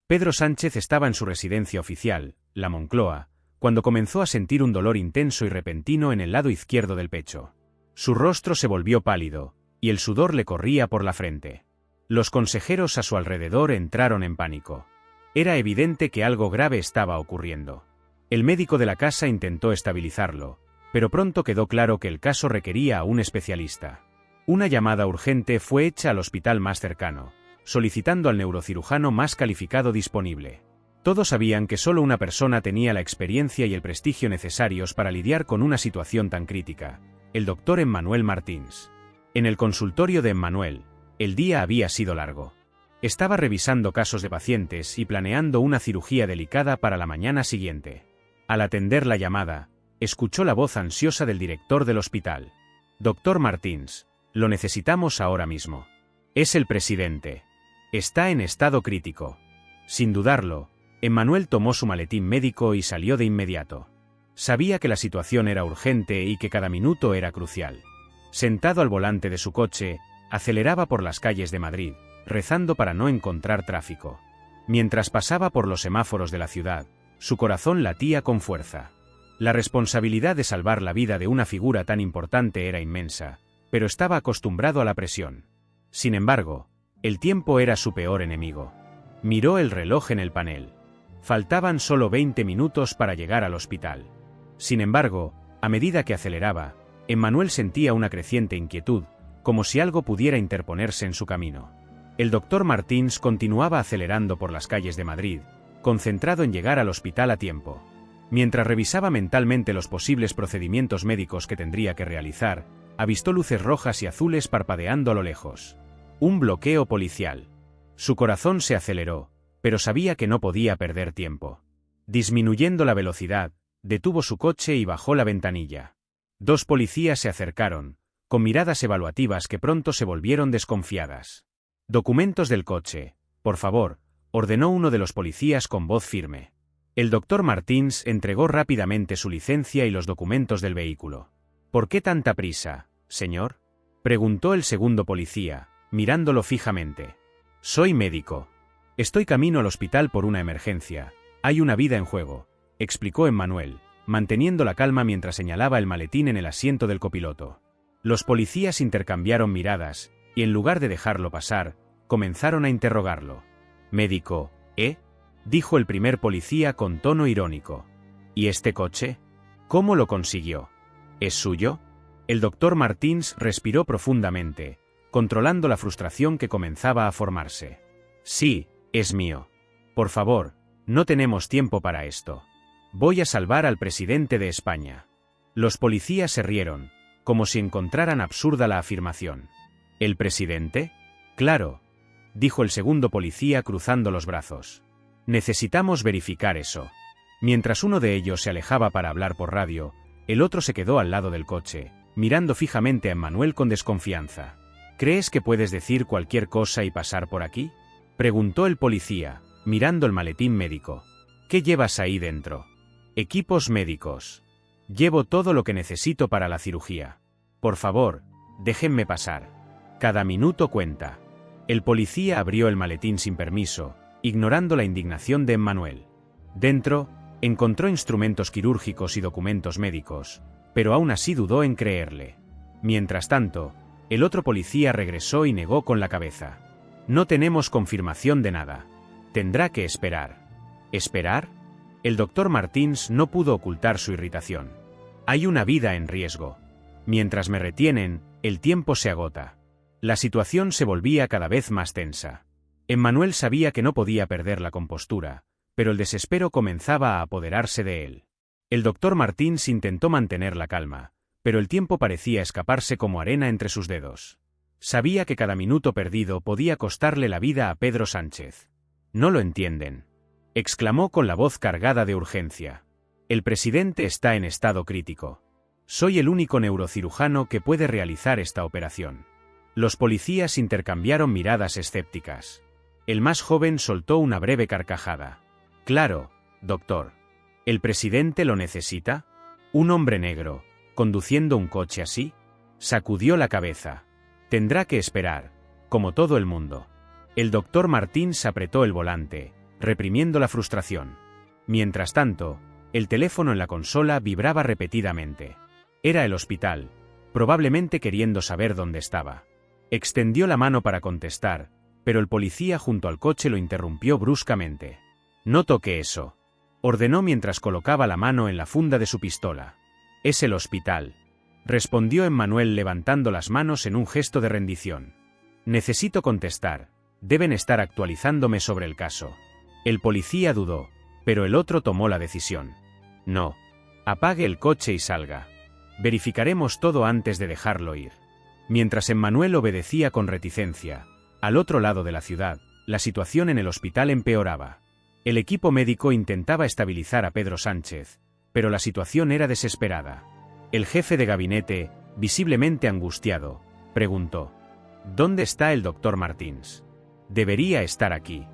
Pedro Sánchez estaba en su residencia oficial, la Moncloa, cuando comenzó a sentir un dolor intenso y repentino en el lado izquierdo del pecho. Su rostro se volvió pálido, y el sudor le corría por la frente. Los consejeros a su alrededor entraron en pánico. Era evidente que algo grave estaba ocurriendo. El médico de la casa intentó estabilizarlo, pero pronto quedó claro que el caso requería a un especialista. Una llamada urgente fue hecha al hospital más cercano, solicitando al neurocirujano más calificado disponible. Todos sabían que solo una persona tenía la experiencia y el prestigio necesarios para lidiar con una situación tan crítica: el doctor Emmanuel Martins. En el consultorio de Emmanuel, el día había sido largo. Estaba revisando casos de pacientes y planeando una cirugía delicada para la mañana siguiente. Al atender la llamada, escuchó la voz ansiosa del director del hospital. «Doctor Martins, lo necesitamos ahora mismo. Es el presidente. Está en estado crítico». Sin dudarlo, Emmanuel tomó su maletín médico y salió de inmediato. Sabía que la situación era urgente y que cada minuto era crucial. Sentado al volante de su coche, aceleraba por las calles de Madrid, rezando para no encontrar tráfico. Mientras pasaba por los semáforos de la ciudad, su corazón latía con fuerza. La responsabilidad de salvar la vida de una figura tan importante era inmensa, pero estaba acostumbrado a la presión. Sin embargo, el tiempo era su peor enemigo. Miró el reloj en el panel. Faltaban solo 20 minutos para llegar al hospital. Sin embargo, a medida que aceleraba, Emmanuel sentía una creciente inquietud, como si algo pudiera interponerse en su camino. El doctor Martins continuaba acelerando por las calles de Madrid, concentrado en llegar al hospital a tiempo. Mientras revisaba mentalmente los posibles procedimientos médicos que tendría que realizar, avistó luces rojas y azules parpadeando a lo lejos. Un bloqueo policial. Su corazón se aceleró, pero sabía que no podía perder tiempo. Disminuyendo la velocidad, detuvo su coche y bajó la ventanilla. 2 policías se acercaron, con miradas evaluativas que pronto se volvieron desconfiadas. «Documentos del coche, por favor», ordenó uno de los policías con voz firme. El doctor Martins entregó rápidamente su licencia y los documentos del vehículo. «¿Por qué tanta prisa, señor?», preguntó el segundo policía, mirándolo fijamente. «Soy médico. Estoy camino al hospital por una emergencia. Hay una vida en juego», explicó Emmanuel, manteniendo la calma mientras señalaba el maletín en el asiento del copiloto. Los policías intercambiaron miradas, y en lugar de dejarlo pasar, comenzaron a interrogarlo. «Médico, ¿eh?», dijo el primer policía con tono irónico. «¿Y este coche? ¿Cómo lo consiguió? ¿Es suyo?». El doctor Martins respiró profundamente, controlando la frustración que comenzaba a formarse. «Sí, es mío. Por favor, no tenemos tiempo para esto. Voy a salvar al presidente de España». Los policías se rieron, como si encontraran absurda la afirmación. «¿El presidente?». «Claro», dijo el segundo policía cruzando los brazos. «Necesitamos verificar eso». Mientras uno de ellos se alejaba para hablar por radio, el otro se quedó al lado del coche, mirando fijamente a Emmanuel con desconfianza. «¿Crees que puedes decir cualquier cosa y pasar por aquí?», preguntó el policía, mirando el maletín médico. «¿Qué llevas ahí dentro?». «Equipos médicos. Llevo todo lo que necesito para la cirugía. Por favor, déjenme pasar. Cada minuto cuenta». El policía abrió el maletín sin permiso, ignorando la indignación de Emmanuel. Dentro, encontró instrumentos quirúrgicos y documentos médicos, pero aún así dudó en creerle. Mientras tanto, el otro policía regresó y negó con la cabeza. «No tenemos confirmación de nada. Tendrá que esperar». «¿Esperar?». El doctor Martins no pudo ocultar su irritación. «Hay una vida en riesgo. Mientras me retienen, el tiempo se agota». La situación se volvía cada vez más tensa. Emmanuel sabía que no podía perder la compostura, pero el desespero comenzaba a apoderarse de él. El doctor Martins intentó mantener la calma, pero el tiempo parecía escaparse como arena entre sus dedos. Sabía que cada minuto perdido podía costarle la vida a Pedro Sánchez. «No lo entienden», exclamó con la voz cargada de urgencia. «El presidente está en estado crítico. Soy el único neurocirujano que puede realizar esta operación». Los policías intercambiaron miradas escépticas. El más joven soltó una breve carcajada. «Claro, doctor. ¿El presidente lo necesita? ¿Un hombre negro, conduciendo un coche así?». Sacudió la cabeza. «Tendrá que esperar, como todo el mundo». El doctor Martins apretó el volante, reprimiendo la frustración. Mientras tanto, el teléfono en la consola vibraba repetidamente. Era el hospital, probablemente queriendo saber dónde estaba. Extendió la mano para contestar, pero el policía junto al coche lo interrumpió bruscamente. «No toque eso», ordenó mientras colocaba la mano en la funda de su pistola. «Es el hospital», respondió Emmanuel levantando las manos en un gesto de rendición. «Necesito contestar. Deben estar actualizándome sobre el caso». El policía dudó, pero el otro tomó la decisión. «No. Apague el coche y salga. Verificaremos todo antes de dejarlo ir». Mientras Emmanuel obedecía con reticencia, al otro lado de la ciudad, la situación en el hospital empeoraba. El equipo médico intentaba estabilizar a Pedro Sánchez, pero la situación era desesperada. El jefe de gabinete, visiblemente angustiado, preguntó: «¿Dónde está el doctor Martins? Debería estar aquí».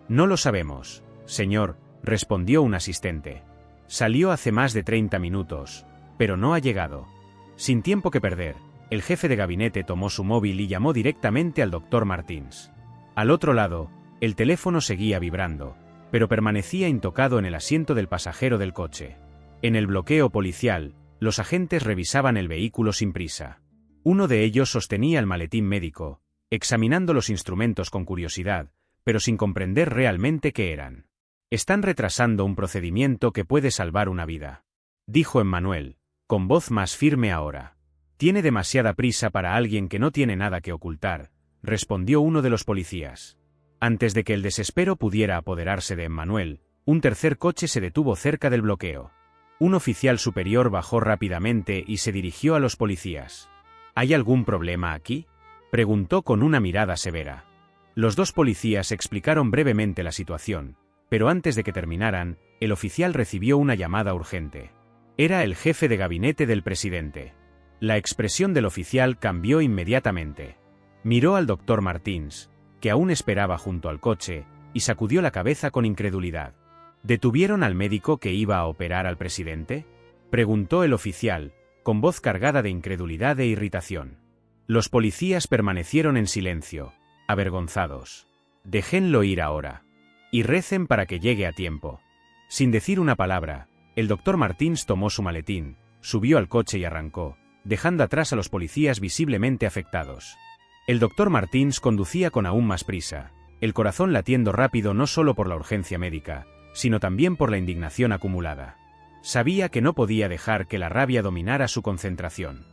«No lo sabemos, señor», respondió un asistente. «Salió hace más de 30 minutos, pero no ha llegado». Sin tiempo que perder, el jefe de gabinete tomó su móvil y llamó directamente al doctor Martins. Al otro lado, el teléfono seguía vibrando, pero permanecía intocado en el asiento del pasajero del coche. En el bloqueo policial, los agentes revisaban el vehículo sin prisa. Uno de ellos sostenía el maletín médico, examinando los instrumentos con curiosidad, pero sin comprender realmente qué eran. «Están retrasando un procedimiento que puede salvar una vida», dijo Emmanuel, con voz más firme ahora. «Tiene demasiada prisa para alguien que no tiene nada que ocultar», respondió uno de los policías. Antes de que el desespero pudiera apoderarse de Emmanuel, un tercer coche se detuvo cerca del bloqueo. Un oficial superior bajó rápidamente y se dirigió a los policías. «¿Hay algún problema aquí?», preguntó con una mirada severa. Los dos policías explicaron brevemente la situación, pero antes de que terminaran, el oficial recibió una llamada urgente. Era el jefe de gabinete del presidente. La expresión del oficial cambió inmediatamente. Miró al doctor Martins, que aún esperaba junto al coche, y sacudió la cabeza con incredulidad. «¿Detuvieron al médico que iba a operar al presidente?», preguntó el oficial, con voz cargada de incredulidad e irritación. Los policías permanecieron en silencio, avergonzados. «Déjenlo ir ahora. Y recen para que llegue a tiempo». Sin decir una palabra, el doctor Martins tomó su maletín, subió al coche y arrancó, dejando atrás a los policías visiblemente afectados. El doctor Martins conducía con aún más prisa, el corazón latiendo rápido no solo por la urgencia médica, sino también por la indignación acumulada. Sabía que no podía dejar que la rabia dominara su concentración.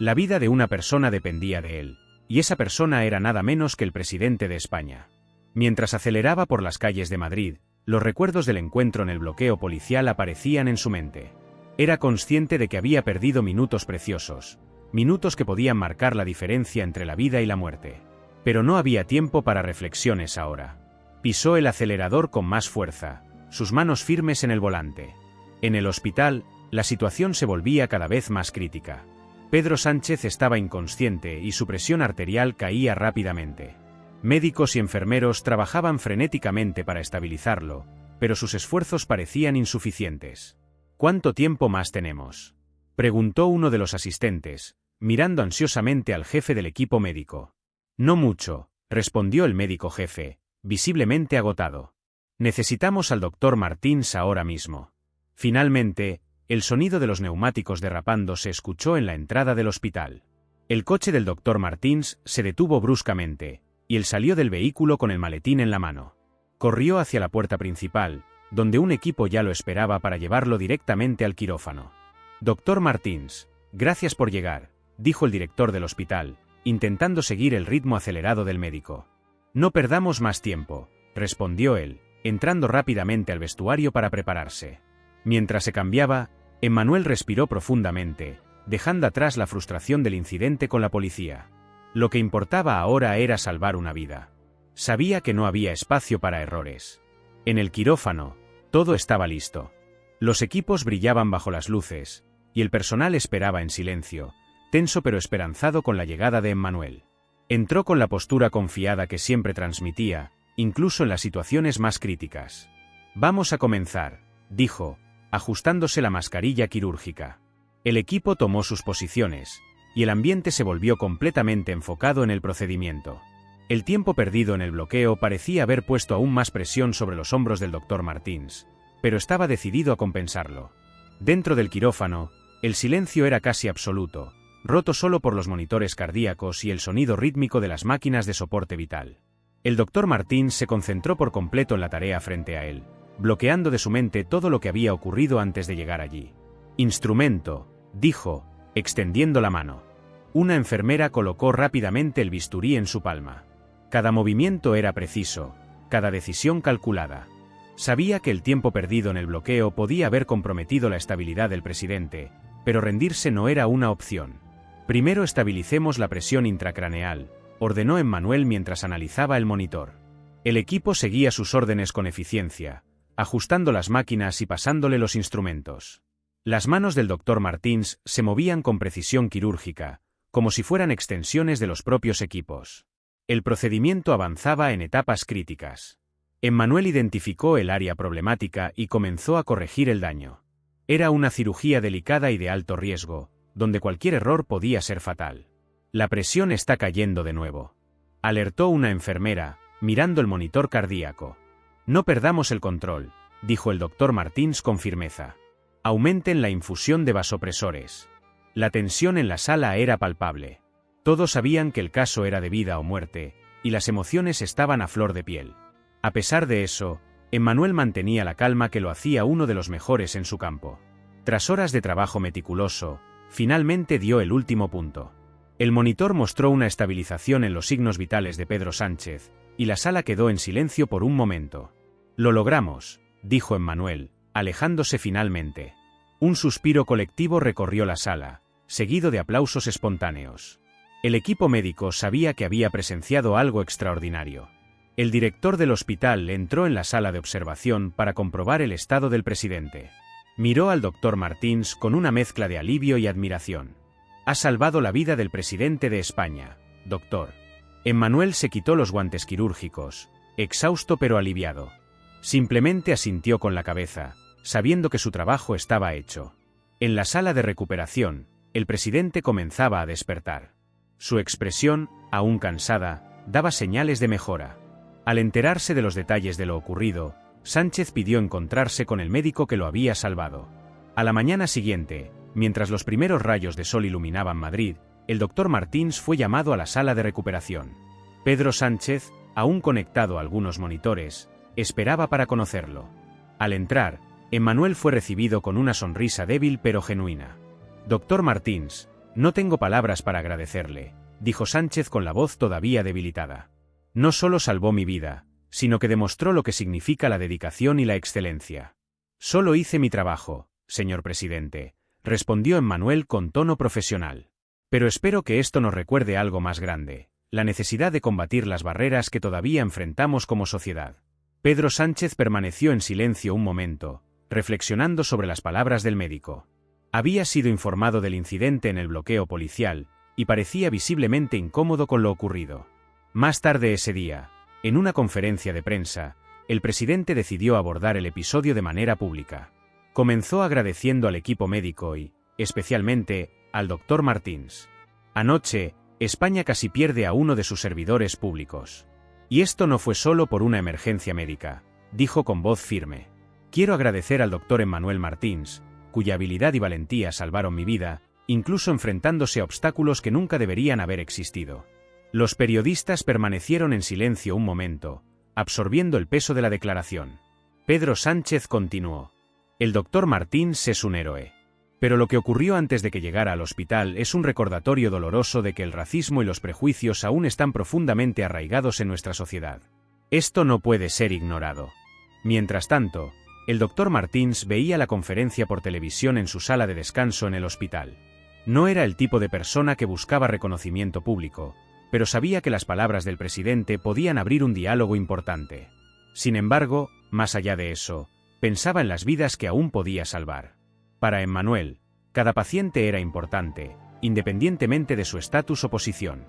La vida de una persona dependía de él, y esa persona era nada menos que el presidente de España. Mientras aceleraba por las calles de Madrid, los recuerdos del encuentro en el bloqueo policial aparecían en su mente. Era consciente de que había perdido minutos preciosos, minutos que podían marcar la diferencia entre la vida y la muerte. Pero no había tiempo para reflexiones ahora. Pisó el acelerador con más fuerza, sus manos firmes en el volante. En el hospital, la situación se volvía cada vez más crítica. Pedro Sánchez estaba inconsciente y su presión arterial caía rápidamente. Médicos y enfermeros trabajaban frenéticamente para estabilizarlo, pero sus esfuerzos parecían insuficientes. «¿Cuánto tiempo más tenemos?», preguntó uno de los asistentes, mirando ansiosamente al jefe del equipo médico. «No mucho», respondió el médico jefe, visiblemente agotado. «Necesitamos al doctor Martins ahora mismo». Finalmente, el sonido de los neumáticos derrapando se escuchó en la entrada del hospital. El coche del doctor Martins se detuvo bruscamente, y él salió del vehículo con el maletín en la mano. Corrió hacia la puerta principal, donde un equipo ya lo esperaba para llevarlo directamente al quirófano. «Doctor Martins, gracias por llegar», dijo el director del hospital, intentando seguir el ritmo acelerado del médico. «No perdamos más tiempo», respondió él, entrando rápidamente al vestuario para prepararse. Mientras se cambiaba, Emmanuel respiró profundamente, dejando atrás la frustración del incidente con la policía. Lo que importaba ahora era salvar una vida. Sabía que no había espacio para errores. En el quirófano, todo estaba listo. Los equipos brillaban bajo las luces, y el personal esperaba en silencio, tenso pero esperanzado con la llegada de Emmanuel. Entró con la postura confiada que siempre transmitía, incluso en las situaciones más críticas. «Vamos a comenzar», dijo, ajustándose la mascarilla quirúrgica. El equipo tomó sus posiciones, y el ambiente se volvió completamente enfocado en el procedimiento. El tiempo perdido en el bloqueo parecía haber puesto aún más presión sobre los hombros del doctor Martins, pero estaba decidido a compensarlo. Dentro del quirófano, el silencio era casi absoluto, roto solo por los monitores cardíacos y el sonido rítmico de las máquinas de soporte vital. El doctor Martins se concentró por completo en la tarea frente a él, bloqueando de su mente todo lo que había ocurrido antes de llegar allí. «Instrumento», dijo, extendiendo la mano. Una enfermera colocó rápidamente el bisturí en su palma. Cada movimiento era preciso, cada decisión calculada. Sabía que el tiempo perdido en el bloqueo podía haber comprometido la estabilidad del presidente, pero rendirse no era una opción. «Primero estabilicemos la presión intracraneal», ordenó Emmanuel mientras analizaba el monitor. El equipo seguía sus órdenes con eficiencia, ajustando las máquinas y pasándole los instrumentos. Las manos del doctor Martins se movían con precisión quirúrgica, como si fueran extensiones de los propios equipos. El procedimiento avanzaba en etapas críticas. Emmanuel identificó el área problemática y comenzó a corregir el daño. Era una cirugía delicada y de alto riesgo, donde cualquier error podía ser fatal. «La presión está cayendo de nuevo», alertó una enfermera, mirando el monitor cardíaco. «No perdamos el control», dijo el doctor Martins con firmeza. «Aumenten la infusión de vasopresores». La tensión en la sala era palpable. Todos sabían que el caso era de vida o muerte, y las emociones estaban a flor de piel. A pesar de eso, Emmanuel mantenía la calma que lo hacía uno de los mejores en su campo. Tras horas de trabajo meticuloso, finalmente dio el último punto. El monitor mostró una estabilización en los signos vitales de Pedro Sánchez, y la sala quedó en silencio por un momento. «Lo logramos», dijo Emmanuel, alejándose finalmente. Un suspiro colectivo recorrió la sala, seguido de aplausos espontáneos. El equipo médico sabía que había presenciado algo extraordinario. El director del hospital entró en la sala de observación para comprobar el estado del presidente. Miró al doctor Martins con una mezcla de alivio y admiración. «Ha salvado la vida del presidente de España, doctor». Emmanuel se quitó los guantes quirúrgicos, exhausto pero aliviado. Simplemente asintió con la cabeza, sabiendo que su trabajo estaba hecho. En la sala de recuperación, el presidente comenzaba a despertar. Su expresión, aún cansada, daba señales de mejora. Al enterarse de los detalles de lo ocurrido, Sánchez pidió encontrarse con el médico que lo había salvado. A la mañana siguiente, mientras los primeros rayos de sol iluminaban Madrid, el doctor Martins fue llamado a la sala de recuperación. Pedro Sánchez, aún conectado a algunos monitores, esperaba para conocerlo. Al entrar, Emmanuel fue recibido con una sonrisa débil pero genuina. «Doctor Martins, no tengo palabras para agradecerle», dijo Sánchez con la voz todavía debilitada. «No solo salvó mi vida, sino que demostró lo que significa la dedicación y la excelencia». «Solo hice mi trabajo, señor presidente», respondió Emmanuel con tono profesional. «Pero espero que esto nos recuerde algo más grande, la necesidad de combatir las barreras que todavía enfrentamos como sociedad». Pedro Sánchez permaneció en silencio un momento, reflexionando sobre las palabras del médico. Había sido informado del incidente en el bloqueo policial, y parecía visiblemente incómodo con lo ocurrido. Más tarde ese día, en una conferencia de prensa, el presidente decidió abordar el episodio de manera pública. Comenzó agradeciendo al equipo médico y, especialmente, al doctor Martins. «Anoche, España casi pierde a uno de sus servidores públicos. Y esto no fue solo por una emergencia médica», dijo con voz firme. «Quiero agradecer al doctor Emmanuel Martins, cuya habilidad y valentía salvaron mi vida, incluso enfrentándose a obstáculos que nunca deberían haber existido». Los periodistas permanecieron en silencio un momento, absorbiendo el peso de la declaración. Pedro Sánchez continuó. «El doctor Martins es un héroe. Pero lo que ocurrió antes de que llegara al hospital es un recordatorio doloroso de que el racismo y los prejuicios aún están profundamente arraigados en nuestra sociedad. Esto no puede ser ignorado». Mientras tanto, el doctor Martins veía la conferencia por televisión en su sala de descanso en el hospital. No era el tipo de persona que buscaba reconocimiento público, pero sabía que las palabras del presidente podían abrir un diálogo importante. Sin embargo, más allá de eso, pensaba en las vidas que aún podía salvar. Para Emmanuel, cada paciente era importante, independientemente de su estatus o posición.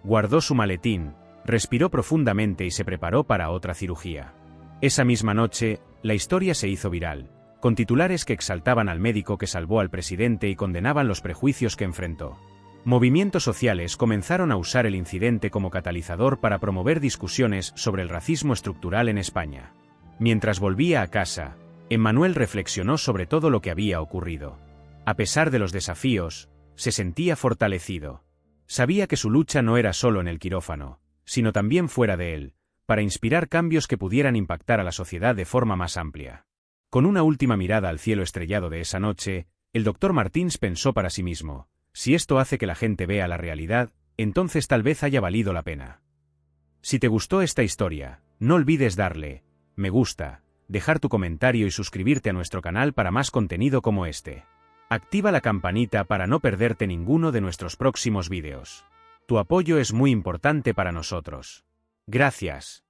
Guardó su maletín, respiró profundamente y se preparó para otra cirugía. Esa misma noche, la historia se hizo viral, con titulares que exaltaban al médico que salvó al presidente y condenaban los prejuicios que enfrentó. Movimientos sociales comenzaron a usar el incidente como catalizador para promover discusiones sobre el racismo estructural en España. Mientras volvía a casa, Emmanuel reflexionó sobre todo lo que había ocurrido. A pesar de los desafíos, se sentía fortalecido. Sabía que su lucha no era solo en el quirófano, sino también fuera de él, para inspirar cambios que pudieran impactar a la sociedad de forma más amplia. Con una última mirada al cielo estrellado de esa noche, el Dr. Martins pensó para sí mismo: si esto hace que la gente vea la realidad, entonces tal vez haya valido la pena. Si te gustó esta historia, no olvides darle me gusta, dejar tu comentario y suscribirte a nuestro canal para más contenido como este. Activa la campanita para no perderte ninguno de nuestros próximos vídeos. Tu apoyo es muy importante para nosotros. Gracias.